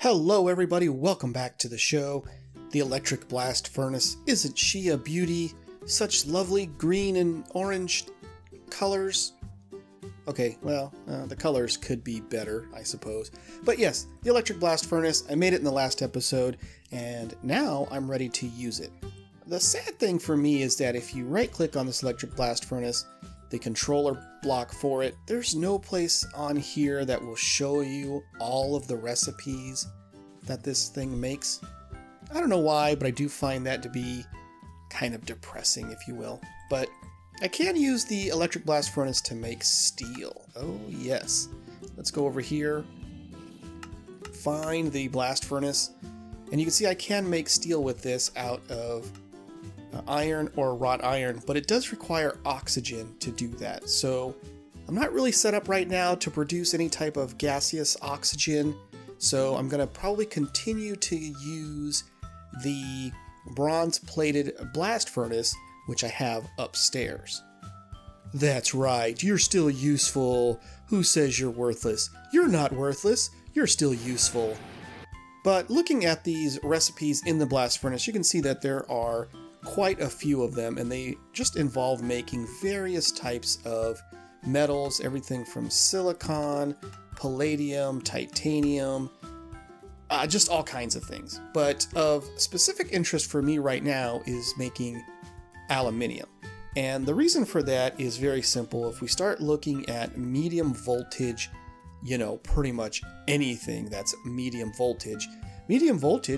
Hello everybody, welcome back to the show. The electric blast furnace, isn't she a beauty? Such lovely green and orange colors. Okay, well, the colors could be better, I suppose. But yes, the electric blast furnace, I made it in the last episode, and now I'm ready to use it. The sad thing for me is that if you right-click on this electric blast furnace, the controller block for it, there's no place on here that will show you all of the recipes that this thing makes. I don't know why, but I do find that to be kind of depressing, if you will. But I can use the electric blast furnace to make steel. Oh yes. Let's go over here, find the blast furnace, and you can see I can make steel with this out of iron or wrought iron, but it does require oxygen to do that. So I'm not really set up right now to produce any type of gaseous oxygen, so I'm going to probably continue to use the bronze plated blast furnace, which I have upstairs. That's right, you're still useful. Who says you're worthless? You're not worthless, you're still useful. But looking at these recipes in the blast furnace, you can see that there are quite a few of them, and they just involve making various types of metals, everything from silicon, palladium, titanium, just all kinds of things. But of specific interest for me right now is making aluminium. And the reason for that is very simple. If we start looking at medium voltage, pretty much anything that's medium voltage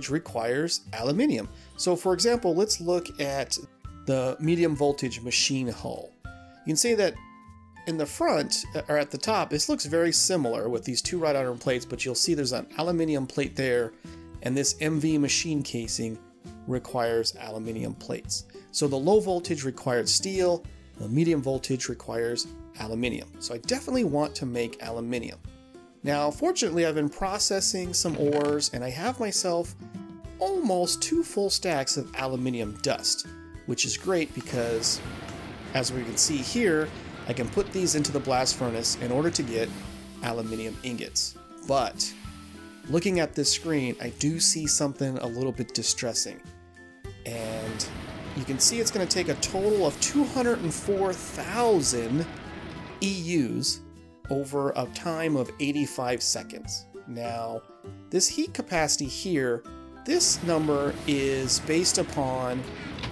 requires aluminium. So for example, let's look at the medium voltage machine hull. You can see that in the front, or at the top, this looks very similar with these two wrought iron plates, but you'll see there's an aluminium plate there, and this MV machine casing requires aluminium plates. So the low voltage required steel, the medium voltage requires aluminium. So I definitely want to make aluminium. Now, fortunately, I've been processing some ores, and I have myself almost 2 full stacks of aluminium dust, which is great because, as we can see here, I can put these into the blast furnace in order to get aluminium ingots. But looking at this screen, I do see something a little bit distressing. And you can see it's going to take a total of 204,000 EUs over a time of 85 seconds. Now, this heat capacity here, this number is based upon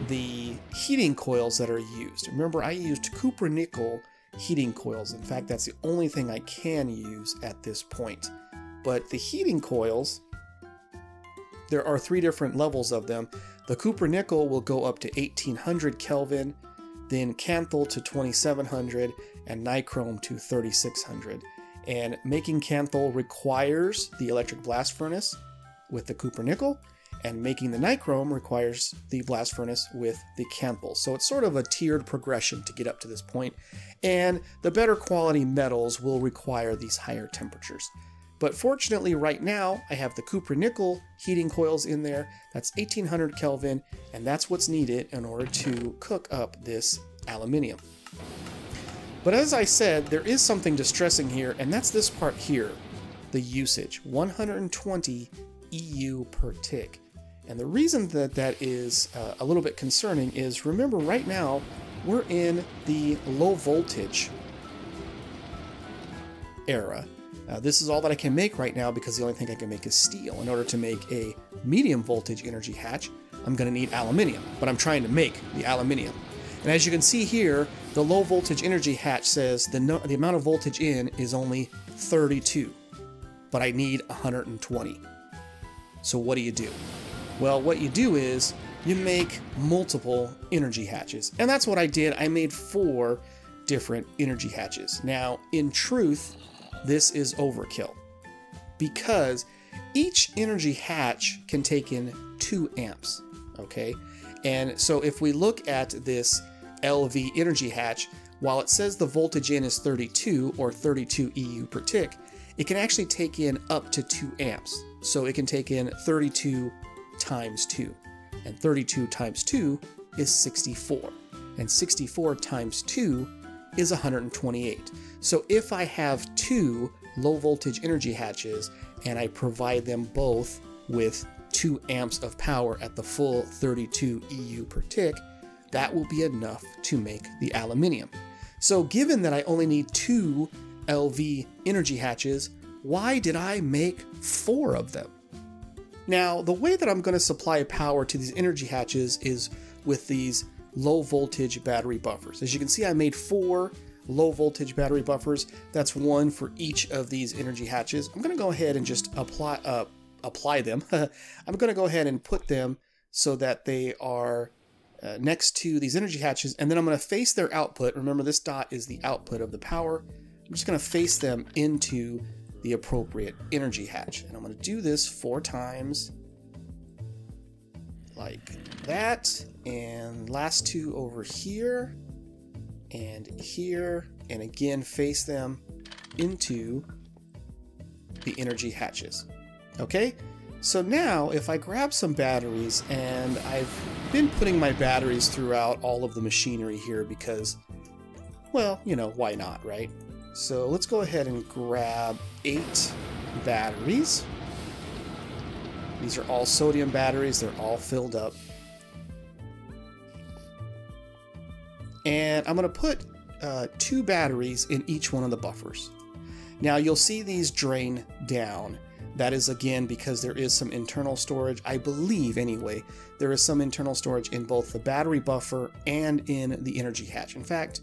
the heating coils that are used. Remember, I used copper-nickel heating coils. In fact, that's the only thing I can use at this point. But the heating coils, there are 3 different levels of them. The copper-nickel will go up to 1800 Kelvin, then Canthal to 2700, and nichrome to 3600. And making Canthal requires the electric blast furnace with the copper-nickel, and making the nichrome requires the blast furnace with the Canthal. So it's sort of a tiered progression to get up to this point, and the better quality metals will require these higher temperatures. But fortunately right now I have the copper-nickel heating coils in there. That's 1800 Kelvin, and that's what's needed in order to cook up this aluminium. But as I said, there is something distressing here, and that's this part here, the usage, 120 EU per tick. And the reason that that is a little bit concerning is, remember, right now we're in the low voltage era. This is all that I can make right now because the only thing I can make is steel. In order to make a medium voltage energy hatch, I'm going to need aluminium, but I'm trying to make the aluminium. And as you can see here, the low voltage energy hatch says the amount of voltage in is only 32, but I need 120. So what do? Well, what you do is you make multiple energy hatches. And that's what I did. I made 4 different energy hatches. Now, in truth, this is overkill because each energy hatch can take in 2 amps, okay? And so if we look at this LV energy hatch, while it says the voltage in is 32 or 32 EU per tick, it can actually take in up to 2 amps. So it can take in 32 times 2, and 32 times 2 is 64, and 64 times 2 is 128. So if I have 2 low voltage energy hatches and I provide them both with 2 amps of power at the full 32 EU per tick, that will be enough to make the aluminium. So given that I only need 2 LV energy hatches, why did I make 4 of them? Now, the way that I'm going to supply power to these energy hatches is with these low voltage battery buffers. As you can see, I made 4 low voltage battery buffers. That's 1 for each of these energy hatches. I'm going to go ahead and just apply them. I'm going to go ahead and put them so that they are next to these energy hatches, and then I'm going to face their output. Remember, this dot is the output of the power. I'm just going to face them into the appropriate energy hatch, and I'm going to do this 4 times like that, and last 2 over here and here, and again face them into the energy hatches. Okay, so now if I grab some batteries, and I've been putting my batteries throughout all of the machinery here because, well, you know, why not, right? So let's go ahead and grab 8 batteries. These are all sodium batteries, they're all filled up. And I'm going to put 2 batteries in each one of the buffers. Now you'll see these drain down. That is again because there is some internal storage, I believe anyway, there is some internal storage in both the battery buffer and in the energy hatch. In fact,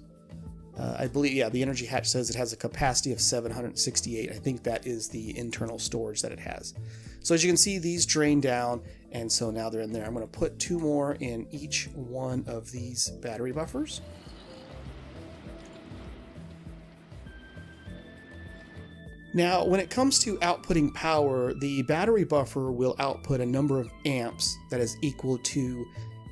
I believe, yeah, the energy hatch says it has a capacity of 768. I think that is the internal storage that it has. So as you can see, these drain down, and so now they're in there. I'm going to put 2 more in each one of these battery buffers. Now, when it comes to outputting power, the battery buffer will output a number of amps that is equal to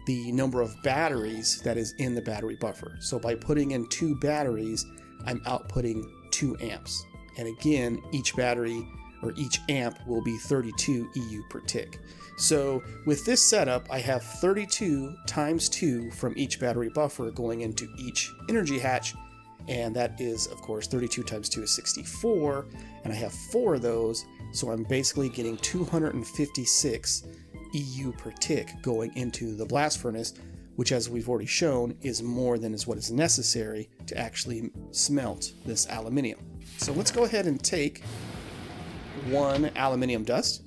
the number of batteries that is in the battery buffer. So by putting in 2 batteries, I'm outputting 2 amps. And again, each battery or each amp will be 32 EU per tick. So with this setup, I have 32 times 2 from each battery buffer going into each energy hatch, and that is, of course, 32 times 2 is 64, and I have 4 of those, so I'm basically getting 256 EU per tick going into the blast furnace, which, as we've already shown, is more than is what is necessary to actually smelt this aluminium. So let's go ahead and take 1 aluminium dust.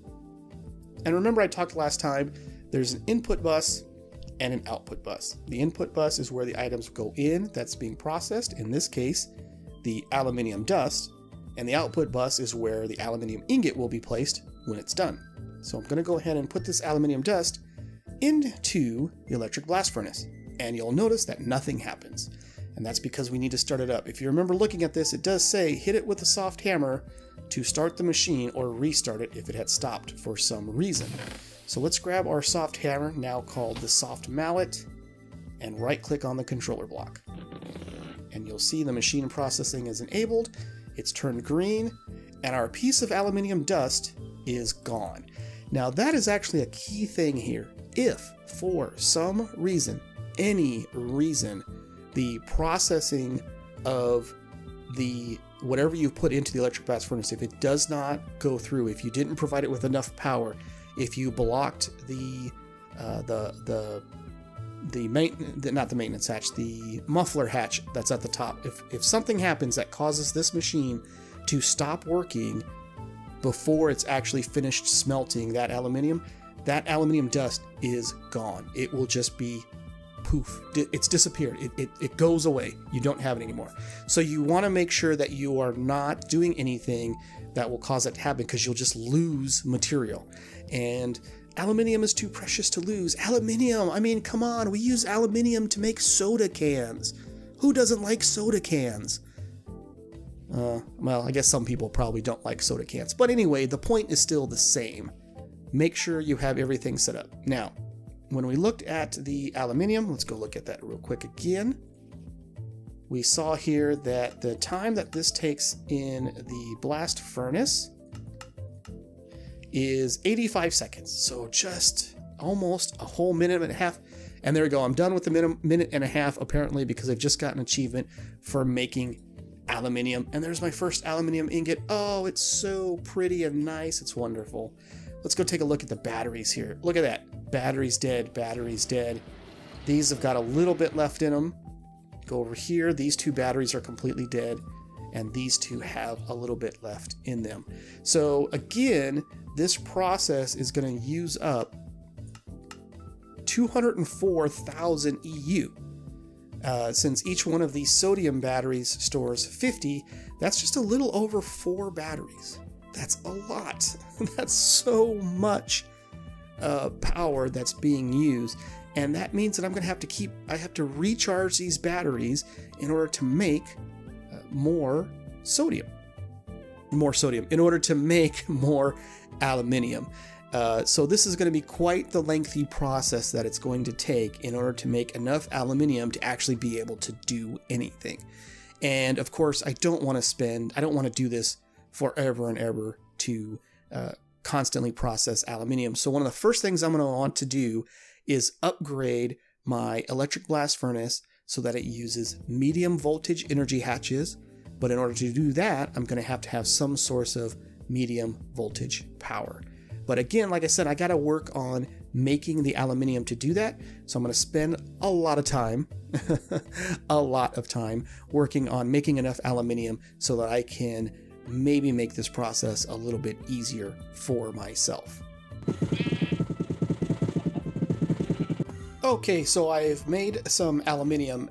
And remember, I talked last time, there's an input bus and an output bus. The input bus is where the items go in, that's being processed, in this case, the aluminium dust, and the output bus is where the aluminium ingot will be placed when it's done. So I'm going to go ahead and put this aluminium dust into the electric blast furnace, and you'll notice that nothing happens. And that's because we need to start it up. If you remember looking at this, it does say hit it with a soft hammer to start the machine or restart it if it had stopped for some reason. So let's grab our soft hammer, now called the soft mallet, and right click on the controller block. And you'll see the machine processing is enabled, it's turned green, and our piece of aluminium dust is gone. Now that is actually a key thing here. If for some reason, any reason, the processing of the whatever you've put into the electric blast furnace, if it does not go through, if you didn't provide it with enough power, if you blocked the maintenance hatch, the muffler hatch that's at the top, if something happens that causes this machine to stop working before it's actually finished smelting that aluminium dust is gone. It will just be poof, it's disappeared. It goes away. You don't have it anymore. So you want to make sure that you are not doing anything that will cause that to happen, because you'll just lose material. And aluminium is too precious to lose. Aluminium, I mean, come on, we use aluminium to make soda cans. Who doesn't like soda cans? Well, I guess some people probably don't like soda cans. But anyway, the point is still the same. Make sure you have everything set up. Now, when we looked at the aluminium, let's go look at that real quick again. We saw here that the time that this takes in the blast furnace is 85 seconds. So just almost a whole minute and a half. And there we go. I'm done with the minute and a half, apparently, because I've just got an achievement for making aluminium. And there's my first aluminium ingot. Oh, it's so pretty and nice. It's wonderful. Let's go take a look at the batteries here. Look at that. Battery's dead. Battery's dead. These have got a little bit left in them. Go over here. These two batteries are completely dead. And these two have a little bit left in them. So again, this process is going to use up 204,000 EU. Since each one of these sodium batteries stores 50, that's just a little over 4 batteries. That's a lot. That's so much power that's being used. And that means that I'm going to have to I have to recharge these batteries in order to make more sodium, in order to make more aluminium. So this is going to be quite the lengthy process that it's going to take in order to make enough aluminium to actually be able to do anything. And of course, I don't want to do this forever and ever to constantly process aluminium. So one of the first things I'm going to want to do is upgrade my electric blast furnace so that it uses medium voltage energy hatches. But in order to do that, I'm going to have some source of medium voltage power. But again, like I said, I got to work on making the aluminium to do that. So I'm going to spend a lot of time, working on making enough aluminium so that I can maybe make this process a little bit easier for myself. Okay, so I've made some aluminium.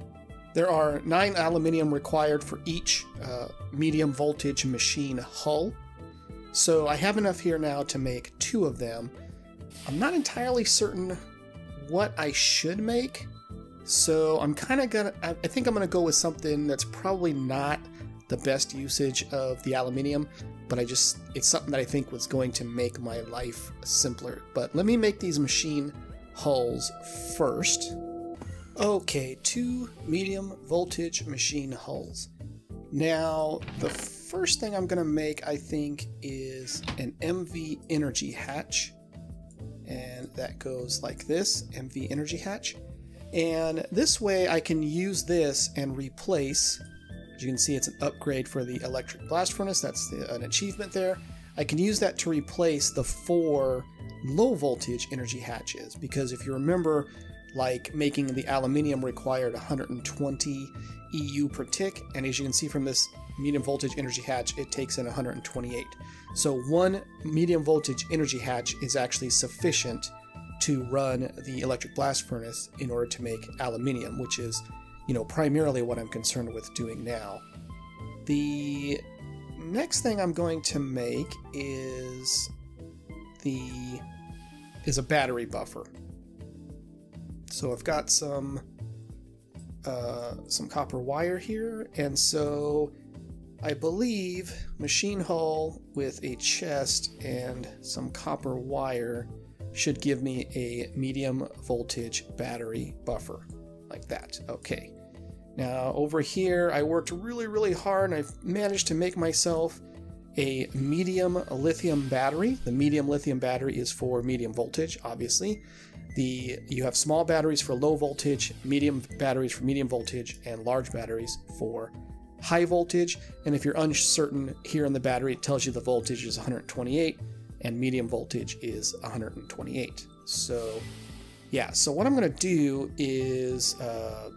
There are 9 aluminium required for each medium voltage machine hull. So I have enough here now to make 2 of them. I'm not entirely certain what I should make. So I'm kind of I think I'm gonna go with something that's probably not the best usage of the aluminium, but it's something that I think was going to make my life simpler. But let me make these machine hulls first. Okay, 2 medium voltage machine hulls. Now, the first thing I'm going to make, I think, is an MV energy hatch. And that goes like this, MV energy hatch. And this way I can use this and replace, as you can see, it's an upgrade for the electric blast furnace. That's an achievement there. I can use that to replace the 4 low voltage energy hatches. Because if you remember, like making the aluminium required 120 EU per tick, and as you can see from this medium voltage energy hatch, it takes in 128. So 1 medium voltage energy hatch is actually sufficient to run the electric blast furnace in order to make aluminium, which is, primarily what I'm concerned with doing now. The next thing I'm going to make is a battery buffer. So I've got some copper wire here, and so I believe machine hull with a chest and some copper wire should give me a medium voltage battery buffer, like that. Okay. Now over here, I worked really, really hard, and I've managed to make myself a medium lithium battery. The medium lithium battery is for medium voltage, obviously. You have small batteries for low voltage, medium batteries for medium voltage, and large batteries for high voltage. And if you're uncertain, here in the battery it tells you the voltage is 128 and medium voltage is 128. So yeah, so what I'm going to do is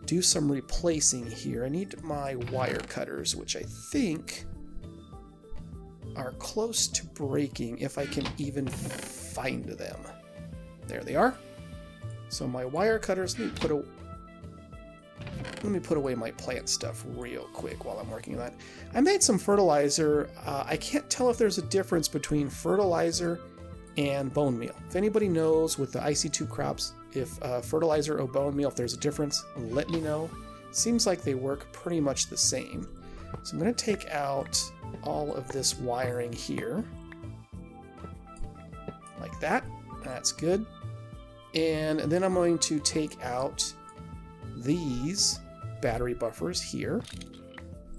do some replacing here. I need my wire cutters, which I think are close to breaking, if I can even find them. There they are. So my wire cutters, let me put away my plant stuff real quick while I'm working on that. I made some fertilizer. I can't tell if there's a difference between fertilizer and bone meal. If anybody knows with the IC2 crops, if fertilizer or bone meal, if there's a difference, let me know. Seems like they work pretty much the same. So I'm going to take out all of this wiring here. Like that. That's good. And then I'm going to take out these battery buffers here.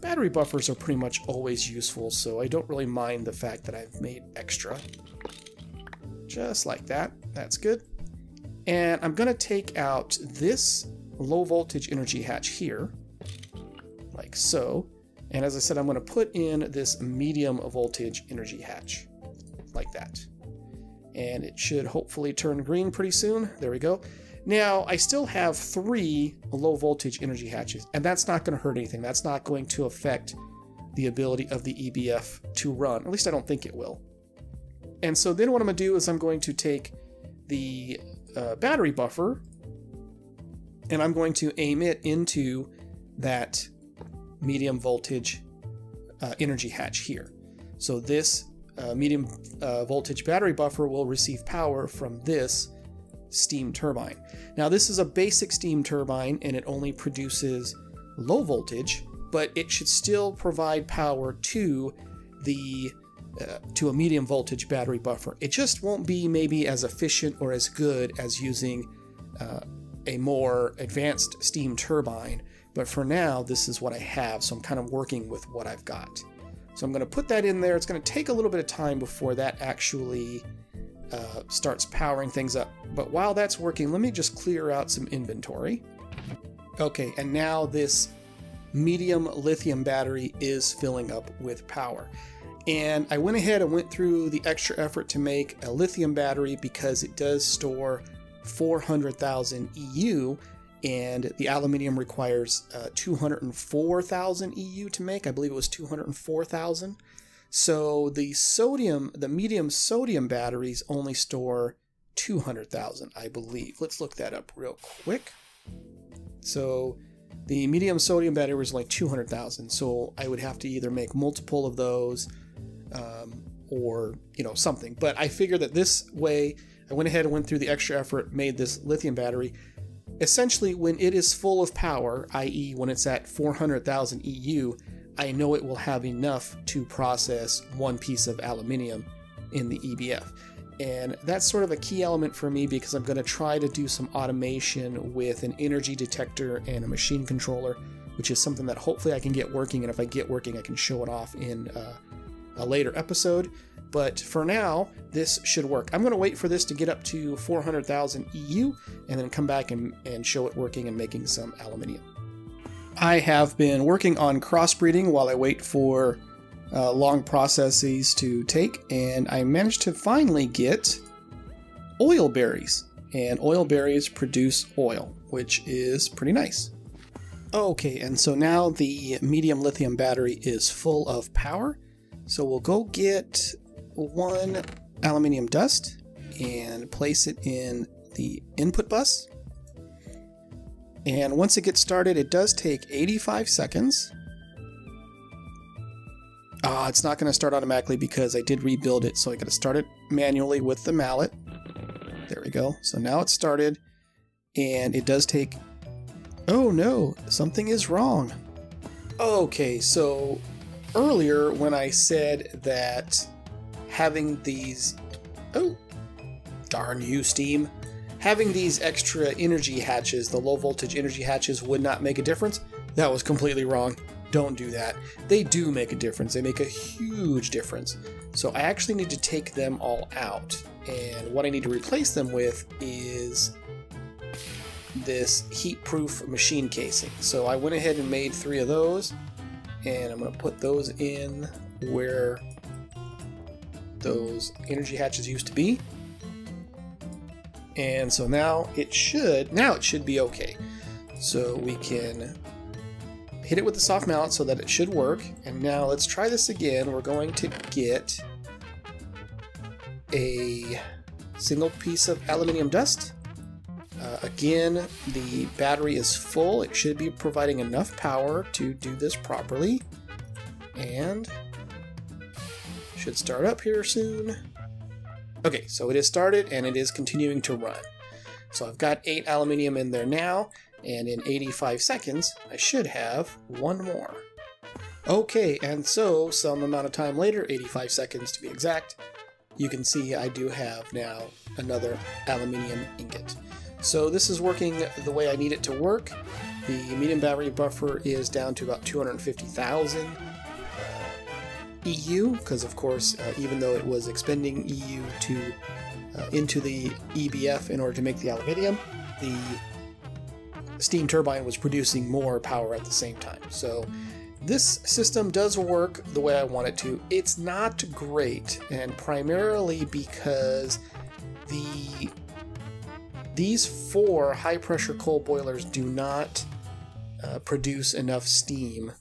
Battery buffers are pretty much always useful, so I don't really mind the fact that I've made extra. Just like that. That's good. And I'm going to take out this low voltage energy hatch here, like so. And as I said, I'm going to put in this medium voltage energy hatch like that. And it should hopefully turn green pretty soon. There we go. Now, I still have 3 low voltage energy hatches, and that's not going to hurt anything. That's not going to affect the ability of the EBF to run. At least I don't think it will. And so then what I'm going to do is I'm going to take the battery buffer, and I'm going to aim it into that medium voltage energy hatch here. So this medium voltage battery buffer will receive power from this steam turbine. Now this is a basic steam turbine and it only produces low voltage, but it should still provide power to the to a medium voltage battery buffer. It just won't be maybe as efficient or as good as using a more advanced steam turbine, but for now this is what I have, so I'm kind of working with what I've got. So I'm going to put that in there. It's going to take a little bit of time before that actually starts powering things up. But while that's working, let me just clear out some inventory. Okay, and now this medium lithium battery is filling up with power. And I went ahead and went through the extra effort to make a lithium battery because it does store 400,000 EU, and the aluminium requires 204,000 EU to make. I believe it was 204,000. So the medium sodium batteries only store 200,000, I believe. Let's look that up real quick. So the medium sodium battery was like 200,000. So I would have to either make multiple of those or, you know, something. But I figured that this way, I went ahead and went through the extra effort, made this lithium battery. Essentially, when it is full of power, i.e. when it's at 400,000 EU, I know it will have enough to process one piece of aluminium in the EBF. And that's sort of a key element for me because I'm going to try to do some automation with an energy detector and a machine controller, which is something that hopefully I can get working, and if I get working I can show it off in a later episode. But for now, this should work. I'm going to wait for this to get up to 400,000 EU and then come back and show it working and making some aluminium. I have been working on crossbreeding while I wait for long processes to take, and I managed to finally get oil berries. And oil berries produce oil, which is pretty nice. Okay, and so now the medium lithium battery is full of power. So we'll go get 1 aluminium dust and place it in the input bus. And once it gets started, it does take 85 seconds. It's not going to start automatically because I did rebuild it, so I got to start it manually with the mallet. There we go. So now it's started, and it does take... Oh no, something is wrong. Okay, so earlier when I said that having these... Oh, darn you, Steam. Having these extra energy hatches, the low voltage energy hatches, would not make a difference, that was completely wrong. Don't do that. They do make a difference. They make a huge difference. So I actually need to take them all out. And what I need to replace them with is this heat-proof machine casing. So I went ahead and made 3 of those. And I'm going to put those in where those energy hatches used to be. And so now it should be okay. So we can hit it with the soft mallet so that it should work. And now let's try this again. We're going to get a single piece of aluminium dust. Again, the battery is full. It should be providing enough power to do this properly. And should start up here soon. Okay, so it is started and it is continuing to run. So I've got 8 aluminium in there now, and in 85 seconds I should have 1 more. Okay, and so some amount of time later, 85 seconds to be exact, you can see I do have now another aluminium ingot. So this is working the way I need it to work. The medium battery buffer is down to about 250,000 EU, because of course, even though it was expending EU into the EBF in order to make the aluminium, the steam turbine was producing more power at the same time. So This system does work the way I want it to. It's not great, and primarily because these 4 high-pressure coal boilers do not produce enough steam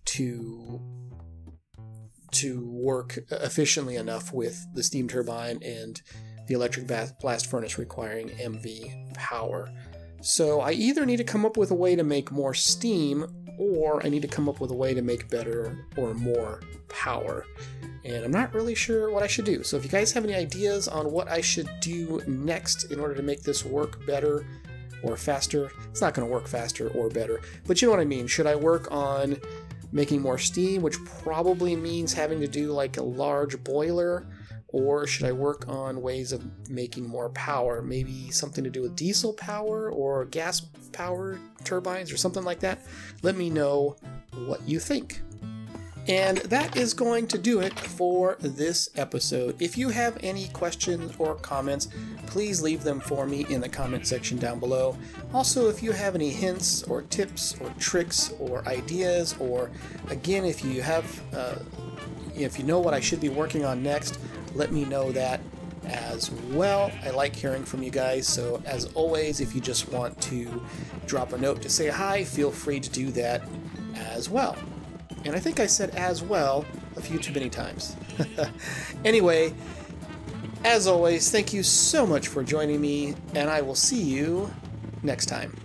to work efficiently enough with the steam turbine and the electric blast furnace requiring MV power. So I either need to come up with a way to make more steam, or I need to come up with a way to make better or more power. And I'm not really sure what I should do. So if you guys have any ideas on what I should do next in order to make this work better or faster, it's not going to work faster or better, but you know what I mean. Should I work on making more steam, which probably means having to do like a large boiler? Or should I work on ways of making more power? Maybe something to do with diesel power or gas power turbines or something like that? Let me know what you think. And that is going to do it for this episode. If you have any questions or comments, please leave them for me in the comment section down below. Also, if you have any hints or tips or tricks or ideas, or again, if you have, if you know what I should be working on next, let me know that as well. I like hearing from you guys, so as always, if you just want to drop a note to say hi, feel free to do that as well. And I think I said as well a few too many times. Anyway, as always, thank you so much for joining me, and I will see you next time.